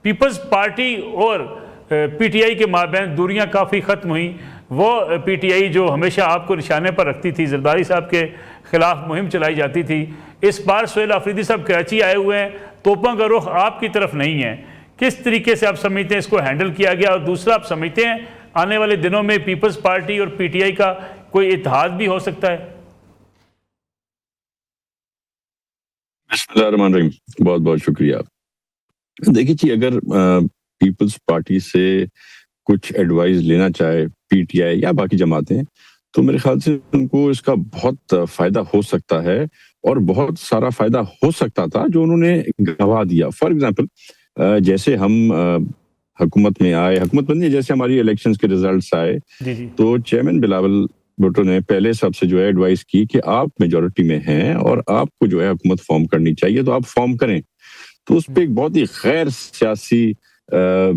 Peoples party اور P T I کے مابین دوریاں کافی ختم ہوئیں. وہ پی ٹی آئی جو ہمیشہ آپ کو نشانے پر رکھتی تھی، زرداری صاحب کے خلاف مہم چلائی جاتی تھی، اس بار سہیل آفریدی صاحب کراچی آئے ہوئے ہیں، توپوں کا رخ آپ کی طرف نہیں ہے. کس طریقے سے آپ سمجھتے ہیں اس کو ہینڈل کیا گیا؟ اور دوسرا، آپ سمجھتے ہیں آنے والے دنوں میں پیپلز پارٹی اور پی ٹی آئی کا کوئی اتحاد بھی ہو سکتا ہے؟ بسم اللہ الرحمن الرحیم. بہت بہت شکریہ. دیکھیے جی، اگر پیپلز پارٹی سے کچھ ایڈوائز لینا چاہے پی ٹی آئی یا باقی جماعتیں، تو میرے خیال سے ان کو اس کا بہت فائدہ ہو سکتا ہے، اور بہت سارا فائدہ ہو سکتا تھا جو انہوں نے گنوا دیا. فار ایگزامپل، جیسے ہم حکومت میں آئے، حکومت بنی جیسے ہماری الیکشنز کے ریزلٹس آئے، تو چیئرمین بلاول بھٹو نے پہلے سب سے جو ہے ایڈوائز کی کہ آپ میجورٹی میں ہیں اور آپ کو جو ہے حکومت فارم کرنی چاہیے، تو آپ فارم کریں. تو اس پہ ایک بہت ہی غیر سیاسی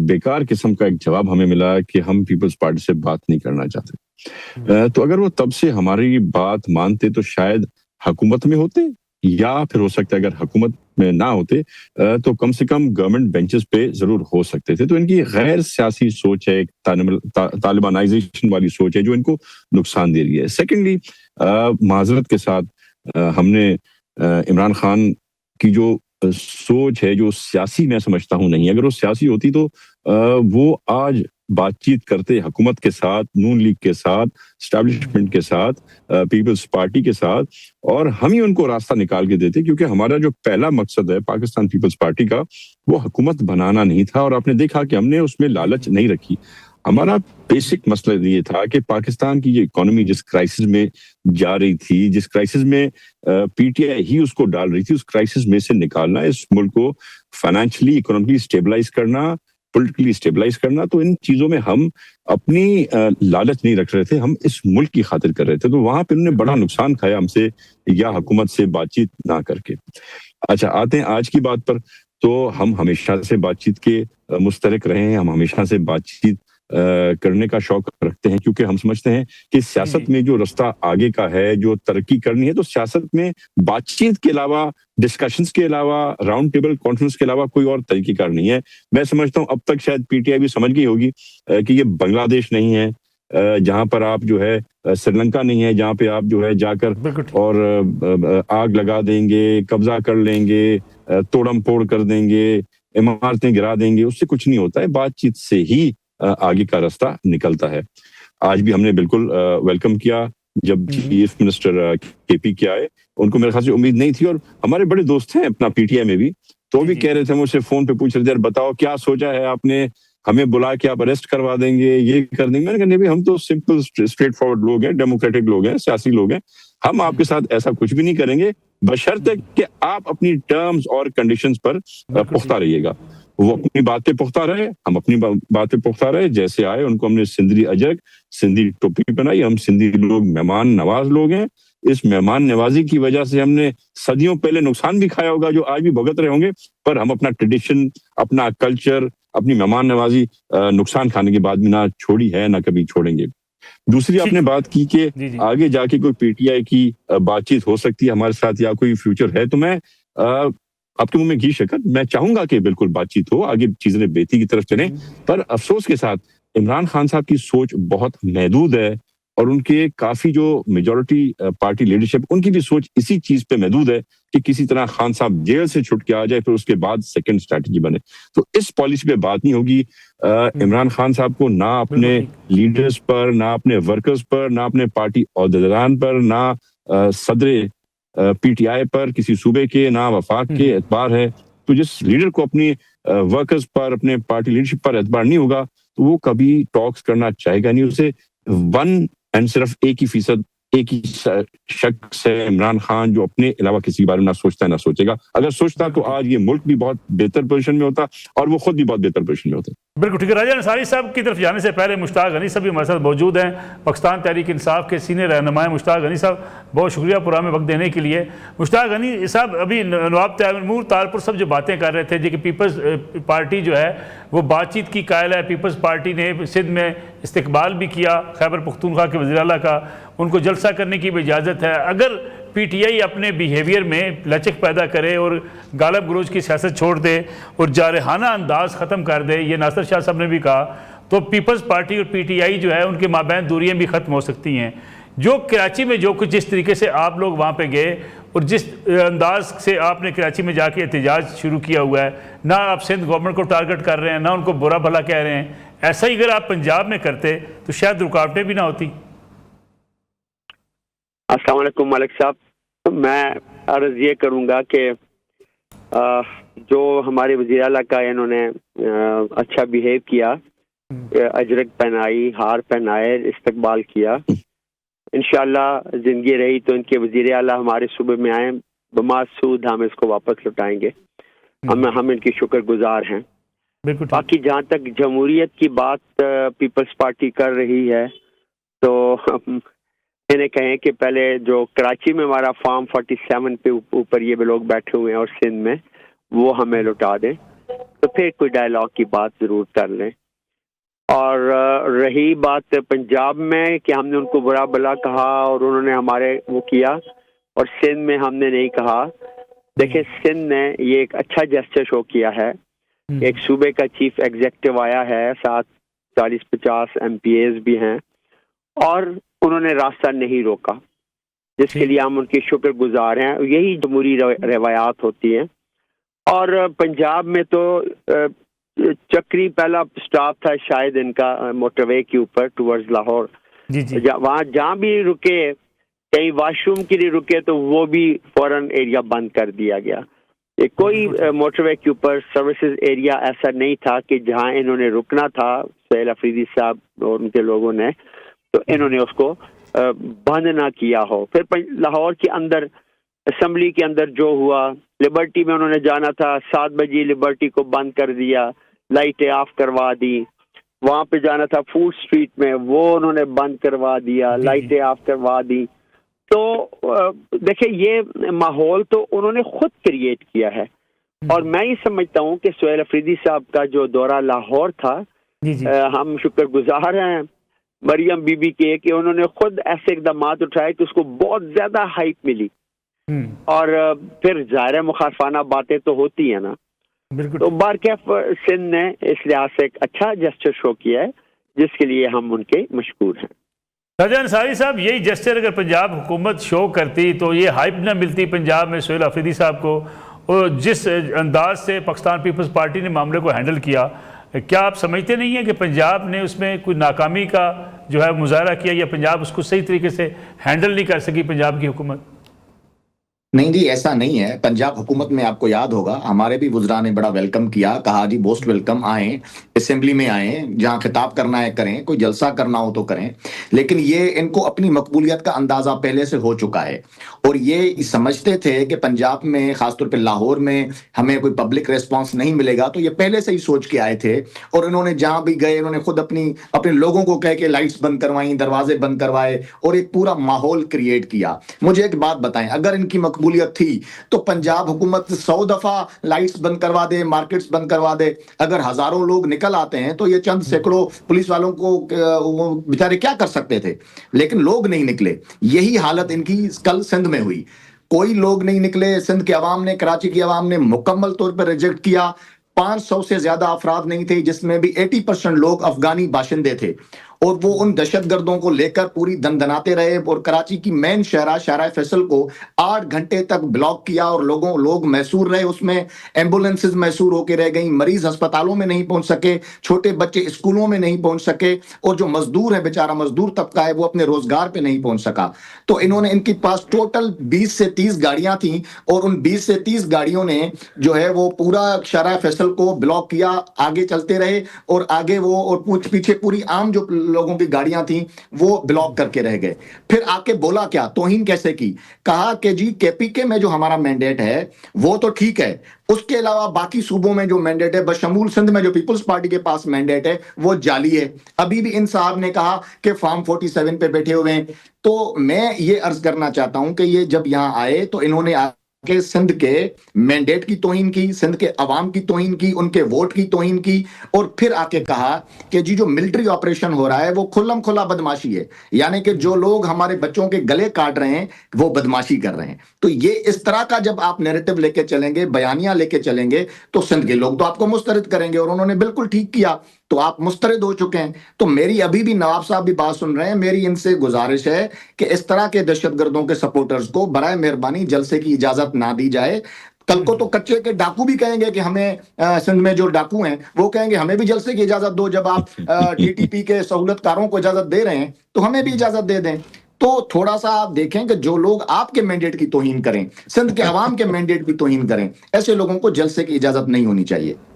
بیکار قسم کا ایک جواب ہمیں ملا کہ ہم پیپلز پارٹی سے بات نہیں کرنا چاہتے. تو اگر وہ تب سے ہماری بات مانتے تو شاید حکومت میں ہوتے، یا پھر ہو سکتا ہے اگر حکومت میں نہ ہوتے تو کم سے کم گورنمنٹ بینچز پہ ضرور ہو سکتے تھے. تو ان کی غیر سیاسی سوچ ہے، ایک طالبانائزیشن والی سوچ ہے جو ان کو نقصان دے رہی ہے. سیکنڈلی، معذرت کے ساتھ ہم نے عمران خان کی جو سوچ ہے، جو سیاسی میں سمجھتا ہوں نہیں، اگر وہ سیاسی ہوتی تو وہ آج بات چیت کرتے حکومت کے ساتھ، نون لیگ کے ساتھ، اسٹیبلشمنٹ کے ساتھ، پیپلز پارٹی کے ساتھ، اور ہم ہی ان کو راستہ نکال کے دیتے. کیونکہ ہمارا جو پہلا مقصد ہے پاکستان پیپلز پارٹی کا، وہ حکومت بنانا نہیں تھا، اور آپ نے دیکھا کہ ہم نے اس میں لالچ نہیں رکھی. ہمارا بیسک مسئلہ یہ تھا کہ پاکستان کی یہ اکانومی جس کرائسس میں جا رہی تھی، جس کرائسس میں پی ٹی آئی ہی اس کو ڈال رہی تھی، اس کرائسس میں سے نکالنا، اس ملک کو فائنینشلی، اکنامکلی اسٹیبلائز کرنا، پولیٹیکلی اسٹیبلائز کرنا. تو ان چیزوں میں ہم اپنی لالچ نہیں رکھ رہے تھے، ہم اس ملک کی خاطر کر رہے تھے. تو وہاں پہ انہوں نے بڑا نقصان کھایا ہم سے، یا حکومت سے بات چیت نہ کر کے. اچھا، آتے ہیں آج کی بات پر. تو ہم ہمیشہ سے بات چیت کے مسترک رہے ہیں، ہم ہمیشہ سے بات چیت کرنے کا شوق رکھتے ہیں، کیونکہ ہم سمجھتے ہیں کہ سیاست میں جو رستہ آگے کا ہے، جو ترقی کرنی ہے، تو سیاست میں بات چیت کے علاوہ، ڈسکشنز کے علاوہ، راؤنڈ ٹیبل کانفرنس کے علاوہ کوئی اور طریقہ کار نہیں ہے. میں سمجھتا ہوں اب تک شاید پی ٹی آئی بھی سمجھ گئی ہوگی کہ یہ بنگلہ دیش نہیں ہے جہاں پر آپ جو ہے، سری لنکا نہیں ہے جہاں پہ آپ جو ہے جا کر اور آگ لگا دیں گے، قبضہ کر لیں گے، توڑم پھوڑ کر دیں گے، عمارتیں گرا دیں گے. اس سے کچھ نہیں ہوتا ہے، بات چیت سے ہی آگے کا راستہ نکلتا ہے. آج بھی ہم نے بالکل ویلکم کیا جب چیف منسٹر کے پی کے آئے. ان کو میرے خیال سے امید نہیں تھی، اور ہمارے بڑے دوست ہیں اپنا پی ٹی آئی میں بھی، تو بھی کہہ رہے تھے، مجھ سے فون پہ پوچھ رہے تھے، بتاؤ کیا سوچا ہے آپ نے، ہمیں بلا کے آپ اریسٹ کروا دیں گے، یہ کر دیں گے. میں نے کہا نہیں، ہم تو سمپل اسٹریٹ فارورڈ لوگ ہیں، ڈیموکریٹک لوگ ہیں، سیاسی لوگ ہیں، ہم آپ کے ساتھ ایسا کچھ بھی نہیں کریں گے، بشرطے کہ آپ اپنی ٹرمز اور کنڈیشنز پر پختہ رہیے گا. وہ اپنی باتیں پختہ رہے، ہم اپنی باتیں پختہ رہے. جیسے آئے ان کو ہم نے سندھی اجرک، سندھی ٹوپی پہنائی. ہم سندھی لوگ مہمان نواز لوگ ہیں. اس مہمان نوازی کی وجہ سے ہم نے صدیوں پہلے نقصان بھی کھایا ہوگا، جو آج بھی بھگت رہے ہوں گے، پر ہم اپنا ٹریڈیشن، اپنا کلچر، اپنی مہمان نوازی نقصان کھانے کے بعد بھی نہ چھوڑی ہے، نہ کبھی چھوڑیں گے. دوسری آپ نے بات کی کہ آگے جا کے کوئی پی ٹی آئی کی بات چیت ہو سکتی ہے ہمارے ساتھ، یا کوئی فیوچر ہے. تو میں آپ کے منہ میں گھی شکر، میں چاہوں گا کہ بالکل بات چیت ہو، آگے چیزیں بہتری کی طرف چلیں. پر افسوس کے ساتھ عمران خان صاحب کی سوچ بہت محدود ہے، اور ان کے کافی جو میجورٹی پارٹی لیڈرشپ، ان کی بھی سوچ اسی چیز پہ محدود ہے کہ کسی طرح خان صاحب جیل سے چھٹ کے آ جائے، پھر اس کے بعد سیکنڈ اسٹریٹجی بنے. تو اس پالیسی پہ بات نہیں ہوگی. عمران خان صاحب کو نہ اپنے لیڈرز پر، نہ اپنے ورکرز پر، نہ اپنے پارٹی عہدیداران پر، نہ صدر پی ٹی آئی پر، کسی صوبے کے، نہ وفاق کے اعتبار ہے. تو جس لیڈر کو اپنی ورکرز پر، اپنے پارٹی لیڈرشپ پر اعتبار نہیں ہوگا، تو وہ کبھی ٹاکس کرنا چاہے گا نہیں. اسے صرف ایک ہی فیصد، ایک ہی شخص ہے عمران خان، جو اپنے علاوہ کسی کے بارے میں نہ سوچتا ہے نہ سوچے گا. اگر سوچتا تو آج یہ ملک بھی بہت بہتر پوزیشن میں ہوتا، اور وہ خود بھی بہت بہتر پوزیشن میں ہوتے. بالکل ٹھیک ہے. راجہ انصاری صاحب کی طرف جانے سے پہلے مشتاق غنی صاحب بھی ہمارے ساتھ موجود ہیں، پاکستان تحریک انصاف کے سینئر رہنما. مشتاق غنی صاحب، بہت شکریہ پروگرام میں وقت دینے کے لیے. مشتاق غنی صاحب، ابھی نواب تیمور طارپور صاحب جو باتیں کر رہے تھے کہ پیپلز پارٹی جو ہے وہ بات چیت کی قائل ہے. پیپلز پارٹی نے سندھ میں استقبال بھی کیا خیبر پختونخوا کے وزیر اعلیٰ کا، ان کو جلسہ کرنے کی بھی اجازت ہے. اگر پی ٹی آئی اپنے بیہیویئر میں لچک پیدا کرے اور گالب گلوچ کی سیاست چھوڑ دے اور جارحانہ انداز ختم کر دے، یہ ناصر شاہ صاحب نے بھی کہا، تو پیپلز پارٹی اور پی ٹی آئی جو ہے ان کے مابین دوریاں بھی ختم ہو سکتی ہیں۔ جو کراچی میں جو کچھ جس طریقے سے آپ لوگ وہاں پہ گئے اور جس انداز سے آپ نے کراچی میں جا کے احتجاج شروع کیا ہوا ہے، نہ آپ سندھ گورنمنٹ کو ٹارگٹ کر رہے ہیں، نہ ان کو برا بھلا کہہ رہے ہیں، ایسا ہی اگر آپ پنجاب میں کرتے تو شاید رکاوٹیں بھی نہ ہوتی۔ السلام علیکم ملک صاحب، میں عرض یہ کروں گا کہ جو ہمارے وزیر اعلیٰ کا انہوں نے اچھا بیہیو کیا، اجرک پہنائی، ہار پہنائے، استقبال کیا، انشاءاللہ زندگی رہی تو ان کے وزیر اعلیٰ ہمارے صوبے میں آئیں، بما سود ہم اس کو واپس لوٹائیں گے، ہم ان کی شکر گزار ہیں۔ باقی جہاں تک جمہوریت کی بات پیپلز پارٹی کر رہی ہے تو انہیں کہیں کہ پہلے جو کراچی میں ہمارا فارم 47 پہ اوپر یہ لوگ بیٹھے ہوئے ہیں اور سندھ میں، وہ ہمیں لوٹا دیں تو پھر کوئی ڈائلاگ کی بات ضرور کر لیں۔ اور رہی بات پنجاب میں کہ ہم نے ان کو برا بلا کہا اور انہوں نے ہمارے وہ کیا، اور سندھ میں ہم نے نہیں کہا۔ دیکھیں سندھ نے یہ ایک اچھا جیسچر شو کیا ہے، ایک صوبے کا چیف ایگزیکٹو آیا ہے، ساتھ 40-50 ایم پی ایز بھی ہیں، اور انہوں نے راستہ نہیں روکا، جس کے لیے ہم ان کی شکر گزار ہیں۔ یہی جمہوری روایات ہوتی ہیں۔ اور پنجاب میں تو چکری پہلا سٹاپ تھا شاید ان کا موٹر وے کے اوپر ٹورڈز لاہور، وہاں جہاں بھی رکے، کہیں واش روم کے لیے رکے تو وہ بھی فوراً ایریا بند کر دیا گیا۔ کوئی موٹر وے کے اوپر سروسز ایریا ایسا نہیں تھا کہ جہاں انہوں نے رکنا تھا، سہیل افریدی صاحب اور ان کے لوگوں نے، تو انہوں نے اس کو بند نہ کیا ہو۔ پھر لاہور کے اندر اسمبلی کے اندر جو ہوا، لبرٹی میں انہوں نے جانا تھا، 7 بجے لبرٹی کو بند کر دیا، لائٹیں آف کروا دی۔ وہاں پہ جانا تھا فوڈ اسٹریٹ میں، وہ انہوں نے بند کروا دیا، لائٹیں آف کروا دی۔ تو دیکھیں یہ ماحول تو انہوں نے خود کریٹ کیا ہے، اور میں یہ سمجھتا ہوں کہ سہیل افریدی صاحب کا جو دورہ لاہور تھا، ہم شکر گزار ہیں مریم بی بی کے کہ انہوں نے خود ایسے اقدامات اٹھائے کہ اس کو بہت زیادہ ہائپ ملی، اور پھر ظاہر مخالفانہ باتیں تو ہوتی ہیں نا۔ تو بارکیف سندھ نے اس لحاظ سے ایک اچھا جسچر شو کیا ہے، جس کے لیے ہم ان کے مشکور ہیں۔ راجہ انصاری صاحب، یہی جسچر اگر پنجاب حکومت شو کرتی تو یہ ہائپ نہ ملتی پنجاب میں سہیل افریدی صاحب کو، اور جس انداز سے پاکستان پیپلز پارٹی نے معاملے کو ہینڈل کیا، کیا آپ سمجھتے نہیں ہیں کہ پنجاب نے اس میں کوئی ناکامی کا جو ہے مظاہرہ کیا، یا پنجاب اس کو صحیح طریقے سے ہینڈل نہیں کر سکی پنجاب کی حکومت؟ نہیں جی، ایسا نہیں ہے۔ پنجاب حکومت میں آپ کو یاد ہوگا ہمارے بھی وزراء نے بڑا ویلکم کیا، کہا جی موسٹ ویلکم، آئیں اسمبلی میں، آئیں جہاں خطاب کرنا ہے کریں، کوئی جلسہ کرنا ہو تو کریں۔ لیکن یہ ان کو اپنی مقبولیت کا اندازہ پہلے سے ہو چکا ہے، اور یہ سمجھتے تھے کہ پنجاب میں خاص طور پہ لاہور میں ہمیں کوئی پبلک ریسپانس نہیں ملے گا، تو یہ پہلے سے ہی سوچ کے آئے تھے، اور انہوں نے جہاں بھی گئے انہوں نے خود اپنے لوگوں کو کہہ کے لائٹس بند کروائیں، دروازے بند کروائے، اور ایک پورا ماحول کریٹ کیا۔ مجھے ایک بات بتائیں، اگر ان کی مقبولیت تھی تو پنجاب حکومت 100 دفعہ لائٹس بند کروا دے، مارکیٹس بند کروا دے۔ اگر ہزاروں لوگ نکل آتے ہیں تو یہ چند سینکڑوں پولیس والوں کو بیچارے کیا کر سکتے تھے، لیکن لوگ نہیں نکلے۔ یہی حالت ان کی کل سندھ میں ہوئی، کوئی لوگ نہیں نکلے۔ سندھ کے عوام نے، کراچی کی عوام نے مکمل طور پر ریجیکٹ کیا۔ 500 سے زیادہ افراد نہیں تھے، جس میں بھی 80% لوگ افغانی باشندے تھے، اور وہ ان دہشت گردوں کو لے کر پوری دندناتے رہے، اور کراچی کی مین شارع فیصل کو 8 گھنٹے تک بلاک کیا، اور لوگ محصور رہے اس میں۔ ایمبولینسز محصور ہو کے رہ گئیں، مریض ہسپتالوں میں نہیں پہنچ سکے، چھوٹے بچے اسکولوں میں نہیں پہنچ سکے، اور جو مزدور ہے بیچارہ مزدور طبقہ ہے وہ اپنے روزگار پہ نہیں پہنچ سکا۔ تو انہوں نے، ان کے پاس ٹوٹل 20 سے 30 گاڑیاں تھیں، اور ان 20 سے 30 گاڑیوں نے جو ہے وہ پورا شارع فیصل کو بلاک کیا، آگے چلتے رہے، اور آگے وہ اور پیچھے پوری عام جو لوگوں کی گاڑیاں تھیں وہ بلاک کر کے رہ گئے۔ پھر آ کے بولا کیا، توہین کیسے کی، کہا کہ جی کے پی کے میں جو ہمارا مینڈیٹ ہے وہ تو ٹھیک ہے، اس کے علاوہ باقی صوبوں میں جو مینڈیٹ ہے بشمول سندھ میں جو پیپلز پارٹی کے پاس مینڈیٹ ہے وہ جعلی ہے۔ ابھی بھی ان صاحب نے کہا کہ فارم 47 پہ بیٹھے ہوئے ہیں۔ تو میں یہ عرض کرنا چاہتا ہوں کہ یہ جب یہاں آئے تو انہوں نے کہ سندھ کے مینڈیٹ کی توہین کی، سندھ کے عوام کی توہین کی، ان کے ووٹ کی توہین کی، اور پھر آ کے کہا کہ جی جو ملٹری آپریشن ہو رہا ہے وہ کھلم کھلا بدماشی ہے، یعنی کہ جو لوگ ہمارے بچوں کے گلے کاٹ رہے ہیں وہ بدماشی کر رہے ہیں۔ تو یہ اس طرح کا جب آپ نیریٹو لے کے چلیں گے، بیانیہ لے کے چلیں گے، تو سندھ کے لوگ تو آپ کو مسترد کریں گے، اور انہوں نے بالکل ٹھیک کیا، تو آپ مسترد ہو چکے ہیں۔ تو میری ابھی بھی نواب صاحب بھی بات سن رہے ہیں، میری ان سے گزارش ہے کہ اس طرح کے دہشت گردوں کے سپورٹرز کو برائے مہربانی جلسے کی اجازت نہ دی جائے۔ کل کو تو کچے کے ڈاکو بھی کہیں گے کہ ہمیں سندھ میں جو ڈاکو ہیں وہ کہیں گے ہمیں بھی جلسے کی اجازت دو، جب آپ ٹی ٹی پی کے سہولت کاروں کو اجازت دے رہے ہیں تو ہمیں بھی اجازت دے دیں۔ تو تھوڑا سا آپ دیکھیں کہ جو لوگ آپ کے مینڈیٹ کی توہین کریں، سندھ کے عوام کے مینڈیٹ کی توہین کریں، ایسے لوگوں کو جلسے کی اجازت نہیں ہونی چاہیے۔